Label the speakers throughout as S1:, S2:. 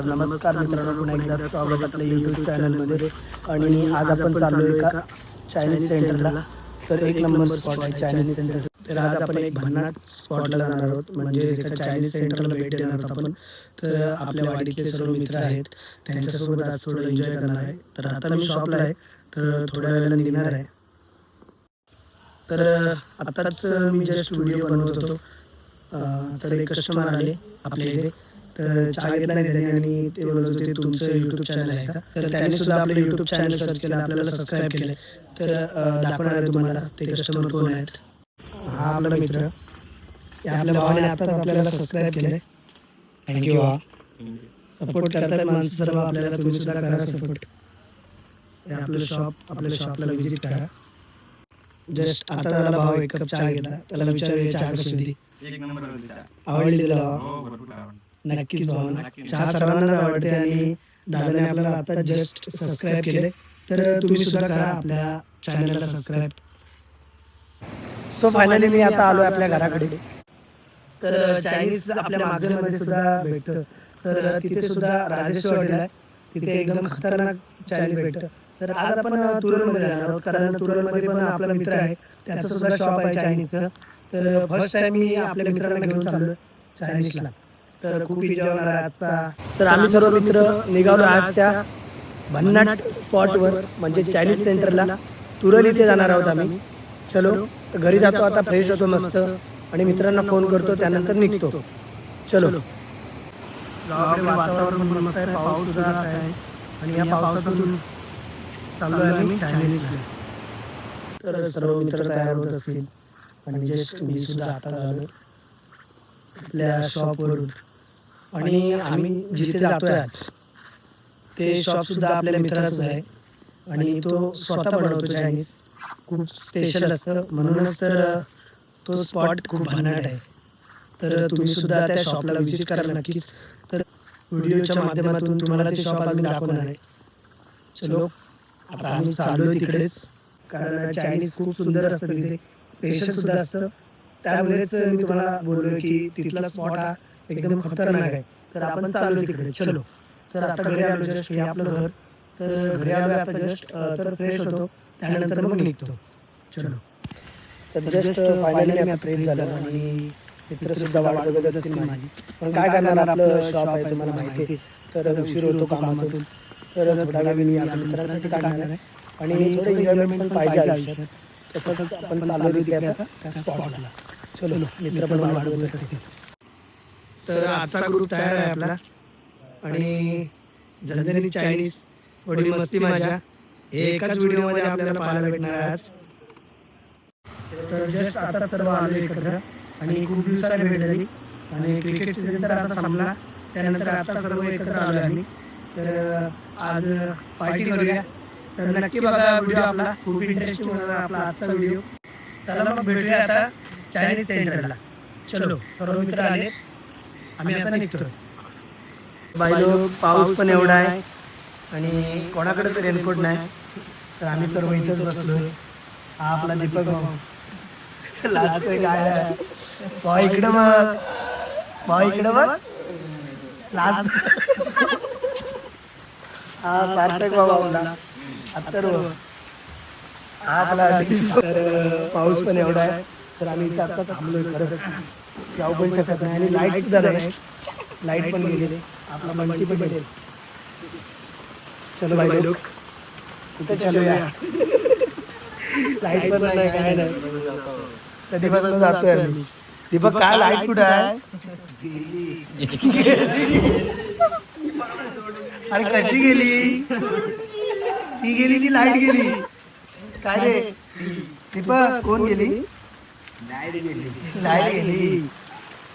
S1: तर नमस्कार मित्रांनो, पुन्हा एकदा स्वागत आपल्या यूट्यूब चॅनलमध्ये. आणि आज आपण चाललो एका चायनीज सेंटरला. तर एक नंबर स्पॉट आहे चायनीज सेंटर. तर आज आपण एक भन्नाट स्पॉटला जाणार आहोत, म्हणजे एका चायनीज सेंटरला भेट देणार आहोत आपण. तर आपल्या वाडीतले सर्व मित्र आहेत, त्यांच्यासोबत आज थोडं एन्जॉय करणार आहे. तर आता मी शॉपला आहे, तर थोड्या वेळेला निघणार आहे. तर आत्ताच मी जस्ट व्हिडिओ बनवत होतो. तर एक कस्टमर आले आपल्या इथे. तर चहा घेतला नाही त्याने आणि ते बोलत होते तुमचं यूट्यूब चॅनल आहे का. तर त्यांनी सुद्धा आपलं यूट्यूब चॅनल सर्च केलं, आपल्याला सबस्क्राईब केलं. तर दाखवणार आहे तुम्हाला ते कस्टमर कोण आहेत. हा आपला मित्र, आपल्या भावाने आताच आपल्याला सबस्क्राईब केलं. थँक्यू. हा सपोर्ट करतात माणसं सर्व आपल्याला, तुम्ही सुद्धा करा सपोर्ट. आपलं शॉप, आपल्या शॉपला व्हिजिट करा. जस्ट आता त्याला भाव एक कप चहा घेतला, त्याला विचारूया चहा कशी होती. आवडली तुला? नक्कीच भावना, चहा सर्वांनाच आवडते आणि दादाने आपल्याला आता जस्ट सबस्क्राईब केले. तर तुम्ही सुद्धा करा आपल्या चॅनलला सबस्क्राईब. सो फायनली मी आता आलो आपल्या घराकडे. तर चायनीज आपल्या मागजनमध्ये सुद्धा भेटतं. तर तिथे सुद्धा राजेश्वर हॉटेल आहे, तिथे एकदम खतरनाक चायनीज भेटतं. तर आज आपण तुरलमध्ये जाणार आहोत, कारण तुरलमध्ये पण आपला मित्र आहे, त्याचं सुद्धा शॉप आहे चायनीजचं. तर फर्स्ट टाइम मी आपल्या मित्रांना घेऊन चाललो चायनीजला. तर खूप एन्जॉय होणार आहे आजचा. तर आम्ही सर्व मित्र निघालो आज त्या भन्नाट स्पॉटवर, म्हणजे चायनीज सेंटरला. तुरल इथे जाणार आहोत आम्ही. चलो, घरी जातो आता, फ्रेश होतो मस्त आणि मित्रांना फोन करतो, त्यानंतर निघतो. चलो. गावाकडे वातावरण मस्त आहे, पाऊस सुद्धा आहे आणि या पावसातून चाललो आहे आम्ही चायनीजला. तर सर्व मित्र तयार होत असतील आणि जस्ट मी सुद्धा आता आलो आपल्या शॉपवरून. आणि आम्ही जिथे जातोय आज ते शॉप सुद्धा आपल्या मित्राचंच आहे आणि तो स्वतः बनवतो चायनीज. खूप स्पेशल असतं, म्हणूनच तर तो स्पॉट खूप भन्नाट आहे. तर तुम्ही सुद्धा त्या शॉपला व्हिजिट करा नक्कीच. तर व्हिडिओच्या माध्यमातून तुम्हाला ते शॉप आम्ही दाखवणार आहे. चलो, आता आम्ही चालू आहे तिकडेच, कारण चायनीज खूप सुंदर असतं तिथे, स्पेशल सुद्धा असतं. त्यामुळेच मी तुम्हाला बोललो की तिथला स्पॉट हा एकदम खतरनाक आहे. तर आपण चालू तिकडे. चलो. तर आता घरी आलो, जस्ट हे आपलं घर. तर घरी आलो आता जस्ट, तर फ्रेश होतो, त्यानंतर मग निघतो. चलो. तर जस्ट फायनली मी फ्रेश झालो आणि मित्र सुद्धा वाट बघत असतील माझी. पण काय करणार, आपलं शॉप आहे तुम्हाला माहिती आहे, तर उशीर होतो कामातून. तर थोडा वेळ मी आज मित्रांसाठी काढणार आहे आणि थोडं एन्जॉयमेंट पण पाहिजे आयुष्यात. तसंच आपण चालू तिथे आता त्या स्पॉटला. चलो, मित्र पण वाट बघत असतील. तर आजचा ग्रुप तयार आहे आपला आणि झणझणीत चायनीज, थोडी मस्ती मजा, हे एकाच व्हिडिओमध्ये आपल्याला पाहायला भेटणार आहे आज. तर जस्ट आता सर्व आलो एकत्र आणि खूप दिवसाने भेट झाली आणि क्रिकेट सीझन तर आता संपला, त्यानंतर आता सर्व एकत्र आलो आम्ही. तर आज पार्टी करूया. तर नक्की बघा व्हिडिओ आपला, खूप इंटरेस्टिंग होणार आपला आजचा व्हिडिओ. चला मग भेटूया आता चायनीज सेंटरला. चलो, सर्व मित्र आले, आम्ही आता निघतोय. बायलो, पाऊस पण एवढा आहे आणि कोणाकडेच रेनकोट नाही, तर आम्ही सर्व इथेच बसलोय. हा आपला दीपक भाऊ. लाजतोय काय भाऊ, इकडं बघ भाऊ, इकडं बघ, लाज. हा सार्थक भाऊ आपला, अत्तर्व. हा आपला. तर पाऊस पण एवढा आहे, तर आम्ही इथे आता थांबलोय. खरंच जाऊ पण शकत नाही आणि लाईट सुद्धा नाही, लाईट पण गेलेली. आपला मंटी पण भेटेल. चलो भाई लोक, कुठे चलूया, लाईट पण नाही, काय नाही. कधीपासून जातोय आम्ही. दीपक काय, लाईट कुठे आहे? अरे कशी गेली ती, गेली ती, लाईट गेली काय रे दीपक? कोण गेली? लाईट गेली.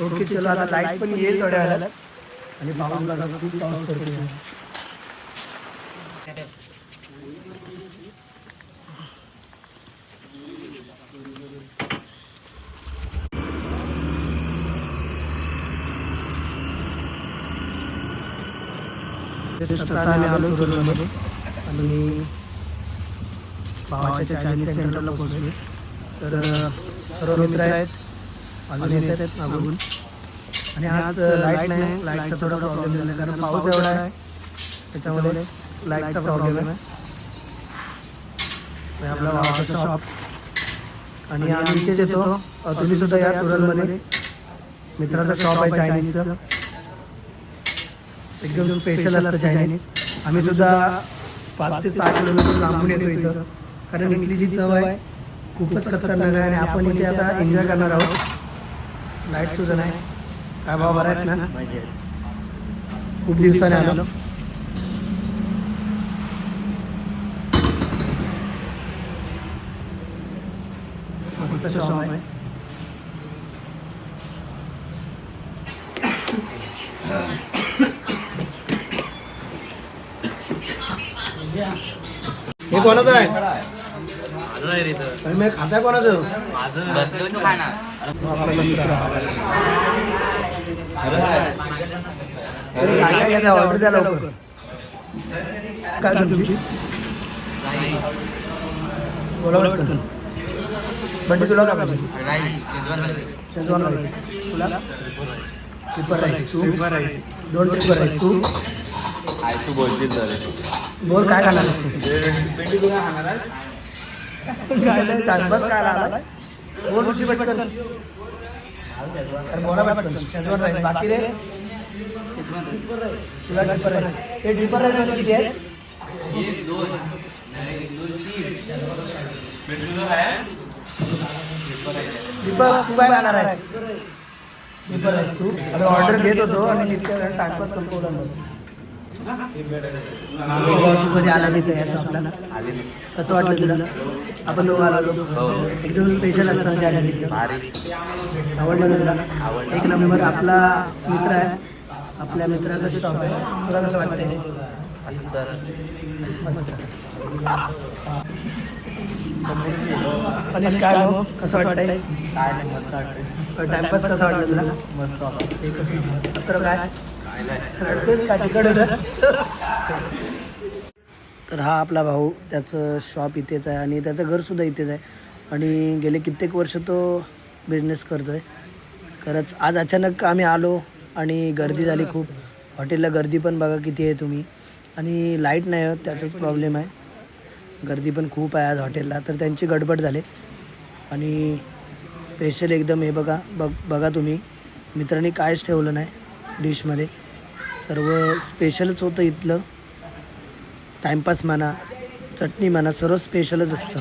S1: ओके, चलो आता लाईट पण येईल थोड्या वेळाला. आणि पाऊस बघा, खूप पाऊस पडतो. आम्ही आलो तुरलमध्ये आणि भावाच्या चायनीज सेंटरला पोहोचलो. तर सर्व मित्र आहेत, अजून येत आहेत मागून. आणि आज लाईट नाही, लाईटचा थोडा प्रॉब्लेम झाला कारण पाऊस एवढा आहे त्याच्यामुळे लाईटचा प्रॉब्लेम आहे. हे आपला भावाचा शॉप आणि आम्ही इथेच येतो. तुम्ही सुद्धा या तुरलमध्ये. मित्राचा शॉप आहे चायनीजचं, एकदम स्पेशल असतं चायनीज. आम्ही सुद्धा 5 ते 6 किलोमीटर लांबून येतो इथं कारण इथली जी चव आहे खूपच खतरनाक आहे आणि आपण इथे आता एन्जॉय करणार आहोत. लाईट सुद्धा नाही. काय भाव बरा आहेस ना? खूप दिवसाने आलो. मस्त शॉप आहे. हे कोणाचं आहे? मी खाता कोणाचं? काय घ्या ऑर्डर द्या लवकर. काय तुमची बोला पटकन. बंटी तुला काय पाहिजे? Schezwan rice. तुला ट्रिपल राईस. तू 2 ट्रिपल राईस. तू बोल काय खाणार? बस काय आला बोल ऋषी पटकन. बोला पटकन. Schezwan rice. बाकी रे तुला ट्रिपल राईस. हे ट्रिपल राईस किती आहे? ट्रिपल तू काय खाणार आहे? Triple rice. तू अरे ऑर्डर घेत होतो आणि तितक्या टाइमपास संपवला. कधी आला नाही या शॉपला? कसं वाटलं तुला? आपण दोघं आलो एकदम स्पेशल असतं. आवडलं ना तुला? एक नंबर. आपला मित्र आहे, आपल्या मित्राचं शॉप आहे. तुला कसं वाटतंय? आणि काय मग कसं वाटतंय? टाइमपास कसा वाटलं तुला? मस्त. तर काय तर हा आपला भाऊ, त्याचं शॉप इथेच आहे आणि त्याचं घरसुद्धा इथेच आहे आणि गेले कित्येक वर्ष तो बिझनेस करतो आहे. खरंच आज अचानक आम्ही आलो आणि गर्दी झाली खूप. हॉटेलला गर्दी पण बघा किती आहे तुम्ही. आणि लाईट नाही होत त्याचाच प्रॉब्लेम आहे. गर्दी पण खूप आहे आज हॉटेलला. तर त्यांची गडबड झाली आणि स्पेशल एकदम हे बघा तुम्ही. मित्रांनी काहीच ठेवलं नाही डिशमध्ये. सर्व स्पेशलच होतं इथलं. टाईमपास म्हणा, चटणी म्हणा, सर्व स्पेशलच असतं.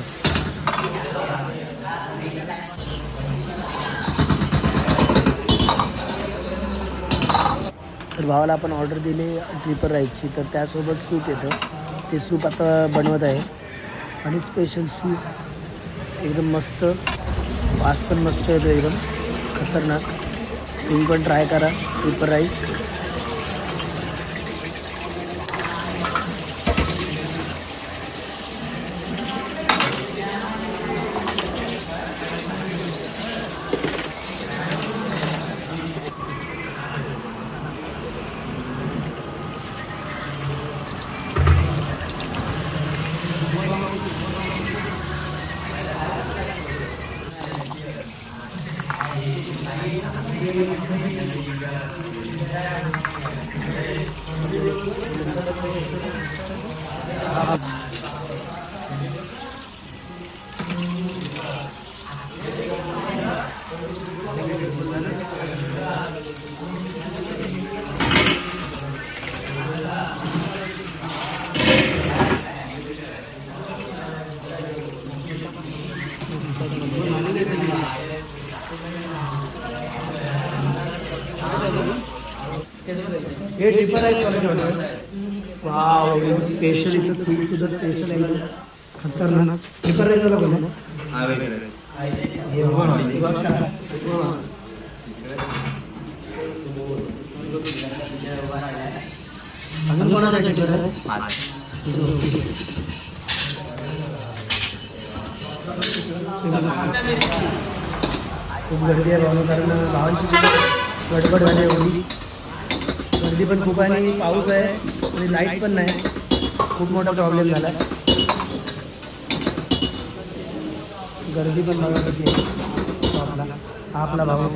S1: तर भावाला आपण ऑर्डर दिली ट्रिपल राईसची. तर त्यासोबत सूप येतं. ते सूप आता बनवत आहे आणि स्पेशल सूप एकदम मस्त. वास पण मस्त येतो एकदम खतरनाक. तुम्ही पण ट्राय करा ट्रिपल राईस. हे ट्रिपल राईस वाव, स्पेशल इथं सूप सुद्धा स्पेशल आहे खतरनाक. ट्रिपल राईस वाला कोण अजून कोणाचा ट्रिपल राईस? खूप गर्दी आहे भाऊ, कारण भावांची गडबड झाली एवढी. गर्दी पण खूप आहे आणि पाऊस आहे आणि लाईट पण नाही. खूप मोठा प्रॉब्लेम झाला आहे. गर्दी पण बघा किती आहे. आपला हा आपला भाऊ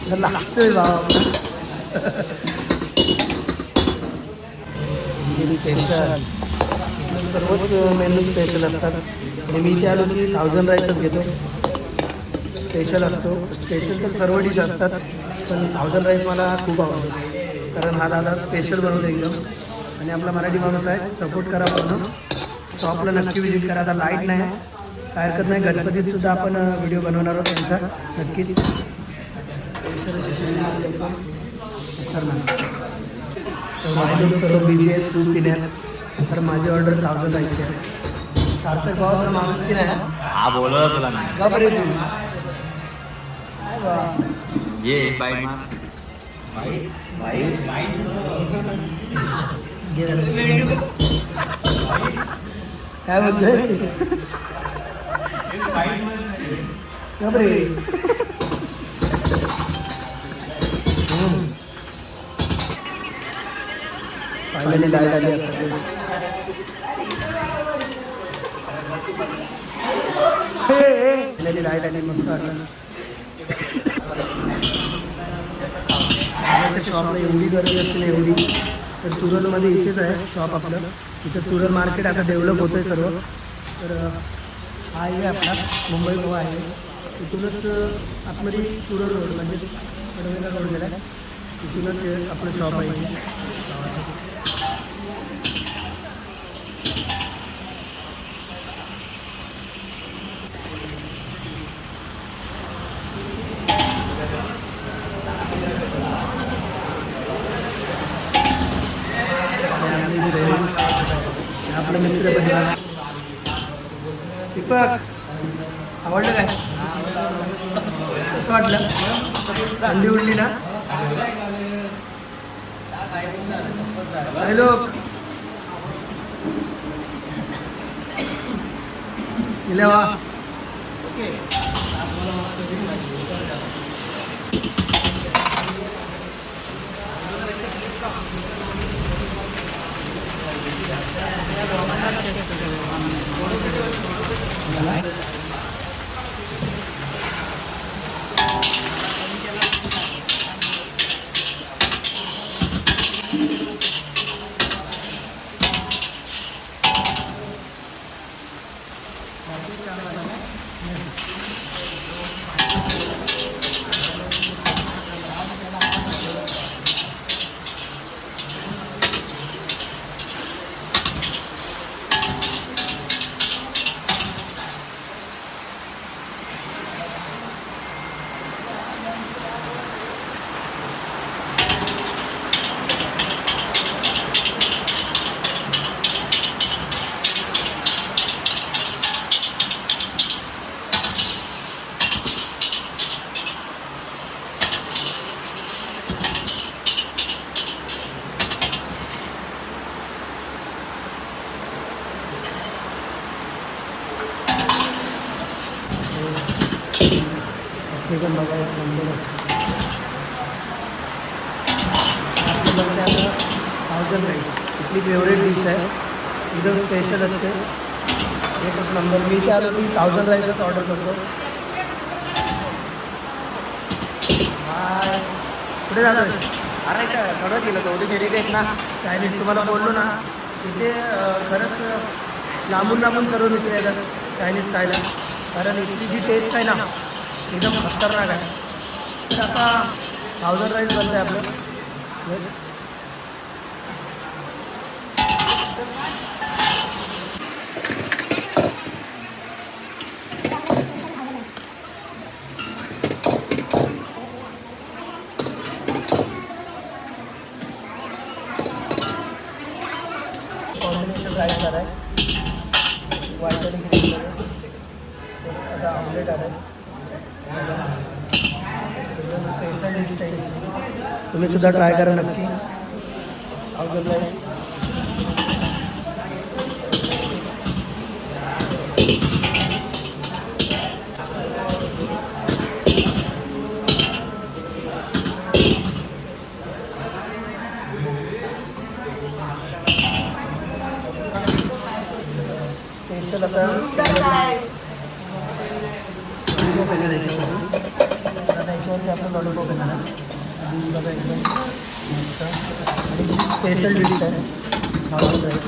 S1: लागतोय भाव स्पेशल सर्वच मेनू स्पेशल असतात आणि मी इथे आलो की 1000 राईसच घेतो. स्पेशल असतो. स्पेशल तर सर्व डिश असतात पण 1000 राईस मला खूप आवडतो कारण हा दादा स्पेशल बनवतो एकदम. आणि आपला मराठी माणूस आहे, सपोर्ट करा म्हणून शॉपला नक्की विजिट करा. आता लाईट नाही काय हरकत नाही, गणपतीत सुद्धा आपण व्हिडिओ बनवणार आहोत त्यांचा नक्कीच. सर्व बिझी आहेत खूप पिण्यात, तर माझी ऑर्डर 1000 राईसची आहे. सार्थक भाव तर माणूस की नाही
S2: हा बोलवलं तुला मी.
S1: का बरे तू काय बा
S2: ये बाईट मार.
S1: काय बोलतोय बरे. फायनली लाईट आली फायनली लाईट आली मस्त वाटलं. शॉपला एवढी गर्दी असते ना एवढी, तर तुरलमध्ये इथेच आहे शॉप आपलं. इथं तुरल मार्केट आता डेव्हलप होतं आहे सर्व. तर हा आहे आपला मुंबई गोवा आहे, इथूनच आतमध्ये तुरल रोड म्हणजे कडवेला रोड गेला आहे, इथूनच आपलं शॉप आहे. आपलं मित्र परिवार. दीपक आवडलं काय, कसं वाटलं, थंडी उडली ना. हॅलो गेल्या वा पण बघा एक नंबर. 1000 राईस इथली फेवरेट डिश आहे, एकदम स्पेशल असते, एकच नंबर. मी त्या मी 1000 राईसच ऑर्डर करतो. कुठे जातो?
S2: अरे थोडं गेलं तर उद्या शरीर आहेत ना.
S1: चायनीज तुम्हाला बोललो ना, तिथे खरंच लांबून लांबून सर्व मित्र येतात चायनीज खायला, कारण इथली जी टेस्ट आहे ना एकदम खतरनाक आहे. तर आता 1000 राईस बनतं आहे आपलं. कॉम्बिनेशन राईस आहे, व्हाईट आणि ग्रीन मध्ये. आता ऑमलेट आहे. तुम्ही सुद्धा ट्राय करा नक्की. 1000 राईस स्पेशल. आता याच्यावर ते आपलं लॉलीपॉप येणार आणि बघा एकदम मस्त आणि स्पेशल डिश आहे गावरान rice.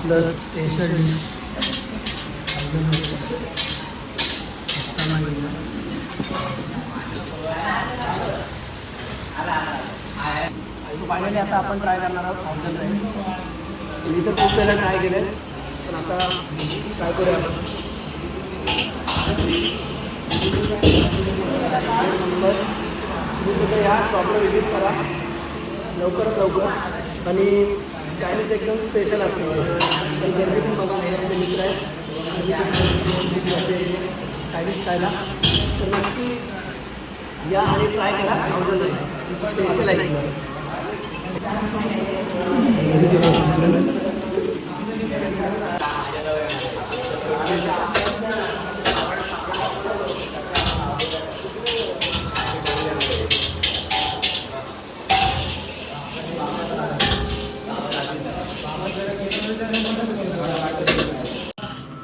S1: Plus special dish finally आता आपण ट्राय करणार आहोत ऑर्डर राईस. मी तर खूप वेळा ट्राय केले पण आता ट्राय करूया आपण. तुम्ही सुद्धा या शॉपला व्हिजिट करा लवकरात लवकर आणि चायनीज एकदम स्पेशल असते. तर गर्दी पण बघा हे मित्र आहेत चायनीज खायला तर नक्की या आणि ट्राय करा. ऑर्डर स्पेशल आहे.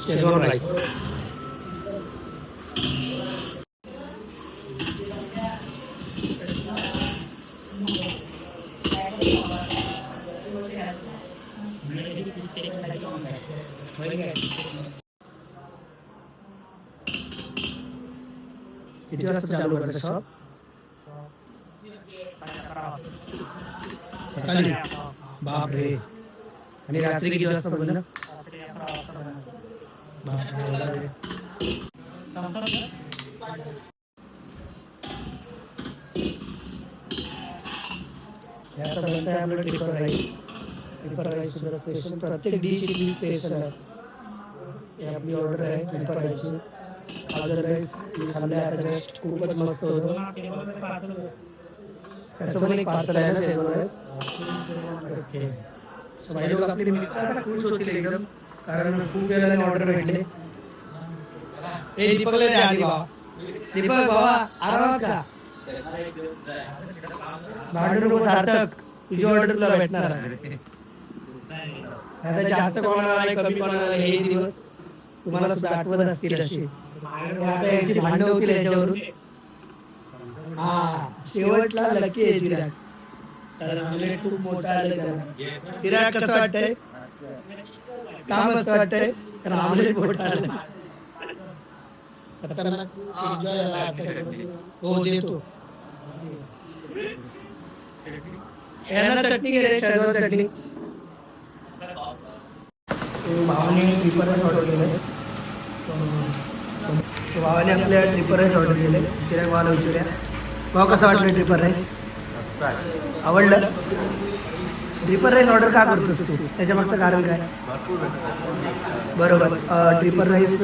S1: शेजवान राईस किती वाजता चालू करता शॉप? सकाळी. बापरे. आणि रात्री किती वाजता बंद? आपलं ट्रिपर राईस सुद्धा स्पेशल. प्रत्येक डिश इथली स्पेशल आहे. ही आपली ऑर्डर आहे ट्रिपर राईसची. गाजर राईस मी खाल्लं आता जस्ट खूपच मस्त होतं. त्याचं पण एक पार्सल आहे ना शेजवान राईस. ओके. भाई लोक आपले मित्र खुश होतील एकदम कारण खूप वेळेला ऑर्डर भेटले. हे दीपकला द्या आधी बाबा. दीपक बाबा आरामात का भांडू नको सार्थक तुझी ऑर्डर तुला भेटणार. आता जास्त कोणाला नाही कमी कोणाला हे दिवस तुम्हाला सुद्धा आठवत असतील अशी. आता यांची भांडणं होतील याच्यावरून. हा शेवटला लकी आहे चिराग कारण आमच्याकडे खूप मोठा आलं त्याला. चिराग कसं वाटतंय? काम असं वाटतंय कारण आमलेट मोठा आलं. हो देतो. यांना चटणी घे रे शेजवान चटणी. भावाने ट्रिपर राईस ऑर्डर केले. भावाने आपल्या ट्रिपर राईस ऑर्डर केले. चिराग भावाला विचारूया भाऊ कसं वाटलं ट्रिपर राईस? आवडलं? ट्रिपर राईस ऑर्डर का करतोस तू? त्याच्या मागचं कारण काय? बरोबर. ट्रिपर राईस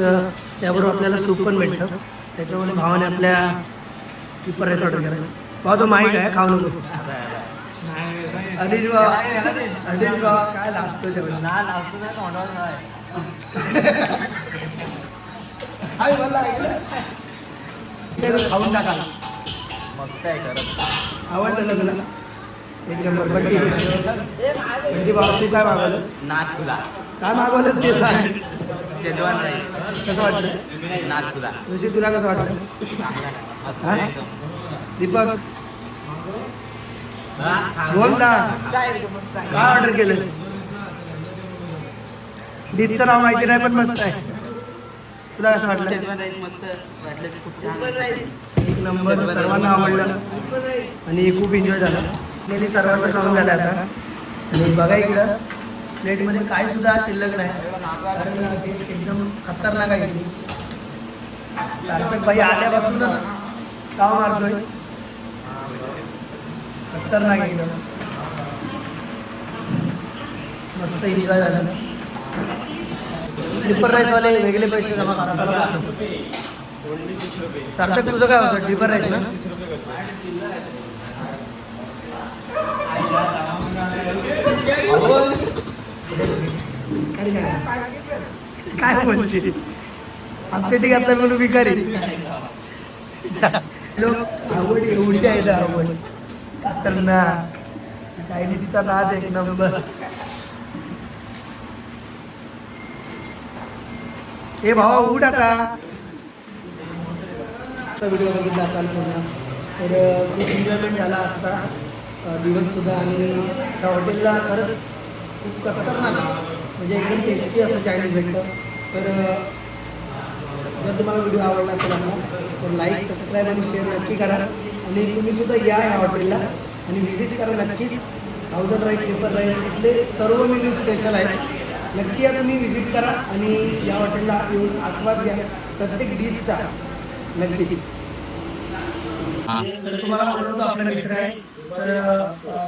S1: त्याबरोबर आपल्याला सूप पण भेटतं त्याच्यामुळे भावाने आपल्या ट्रिपर राईस ऑर्डर केला. भाऊ तो माहीत आहे खाऊ नको. अनिल बाबा काय लागतो खाऊन टाका.
S2: मस्त आहे खरंच.
S1: आवडलं ना तुला? एक नंबर. बंटी बाबा तू काय मागवलं?
S2: नाथपुरा.
S1: काय मागवलं ते सांग.
S2: Schezwan rice.
S1: कसं वाटलं?
S2: नाथपुरा.
S1: ऋषी तुला कसं वाटलं? हा? दीपक बोल ना काय ऑर्डर केलं? डीजचं नाव माहिती नाही पण मस्त आहे. तुला कसं वाटलं? एक नंबर. सर्वांना आवडलं आणि खूप एन्जॉय झाला. मी सर्वांना खाऊन झालं आता. आणि बघा इकडं प्लेटमध्ये काय सुद्धा शिल्लक नाही कारण टेस्ट एकदम खतरनाक आहे. सार्थक भाई आल्यापासूनच काव मारतोय. खतरनाक एकदम मस्त एन्जॉय झाला. ट्रिपर राईसवाले वेगळे पैसे जमा करायला. सार्थक तुझं काय होतं? ट्रिपर राईस ना? काय बोलते आमच्या ठिकाणी म्हणून भिकारी लोक आवड एवढी आहे ना आवड तर ना काही नाही तिचा नाद एक नंबर. हे भावा उठ आता. व्हिडिओ बघितला असाल पूर्ण तर खूप एन्जॉयमेंट झाला आजचा दिवस सुद्धा आणि त्या हॉटेलला खरंच खूप खतरनाक म्हणजे एकदम टेस्टी असं चायनीज भेटतं. तर जर तुम्हाला व्हिडिओ आवडला असेल आपला तर लाईक सबस्क्राईब आणि शेअर नक्की करा आणि तुम्ही सुद्धा या हॉटेलला आणि व्हिजिट करा नक्कीच. 1000 राईट पेपर राईट इथले सर्व मेन्यू स्पेशल आहेत. नक्की या तुम्ही व्हिजिट करा आणि या हॉटेलला येऊन आस्वाद घ्या प्रत्येक डिशचा नक्की. तर तुम्हाला बोलतो आपला मित्र आहे तर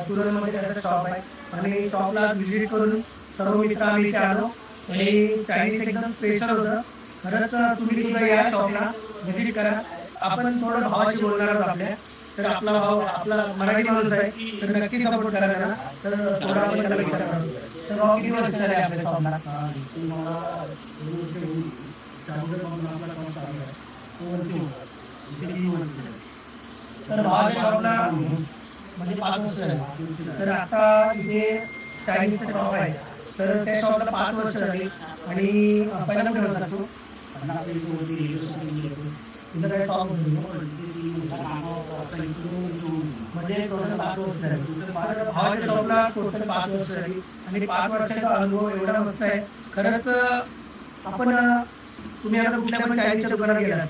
S1: सुरतमध्ये त्याचा शॉप आहे आणि शॉपला व्हिजिट करून सर्व मित्र आम्ही इथे आलो आणि चायनीज एकदम स्पेशल होतं. खरंच तुम्ही सुद्धा या शॉपला व्हिजिट करा. आपण थोडं भावाशी बोलणार आहोत आपल्या तर आपला भाऊ आपला मराठी माणूस आहे तर नक्की सपोर्ट करा त्याला. तर थोडा आपण त्याला विचारणार आहोत. तर भाऊ किती वर्ष झाले आपल्या शॉपला? तर भावाच्या शॉपला म्हणजे 5 वर्ष झाली. तर आता इथे चायनीजचं शॉप आहे तर त्या शॉपला 5 वर्ष झाली आणि पहिला कुठे होता तू? म्हणजे टोटल 5 वर्ष झाली. माझ्या भावाच्या शॉपला टोटल 5 वर्ष झाली आणि 5 वर्षाचा अनुभव एवढा मस्त आहे. खरंच आपण तुम्ही आता कुठल्या पण चायनीजच्या दुकानात गेलात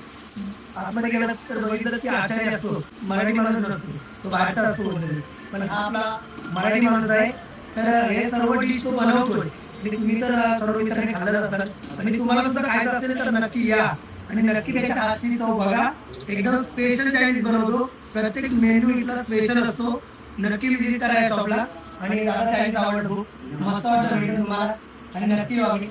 S1: आतमध्ये गेलात तर बघितलं की आचार्य असतो मराठी माणूस नसतो तो बाहेरचा असतो वगैरे. पण हा आपला मराठी माणूस आहे तर हे सर्व डिश तो बनवतोय. तुम्ही तर सर्व मित्रांनी खाल्लं असाल आणि तुम्हाला सुद्धा खायचं असेल तर नक्की या आणि नक्की त्याच्या हातची चव बघा. एकदम स्पेशल चायनीज बनवतो. प्रत्येक मेन्यू इथला स्पेशल असतो. नक्की विजिट करा या शॉपला आणि दादा चायनीज आवडतो. मस्त वाटतं भेटून तुम्हाला आणि नक्की वागली.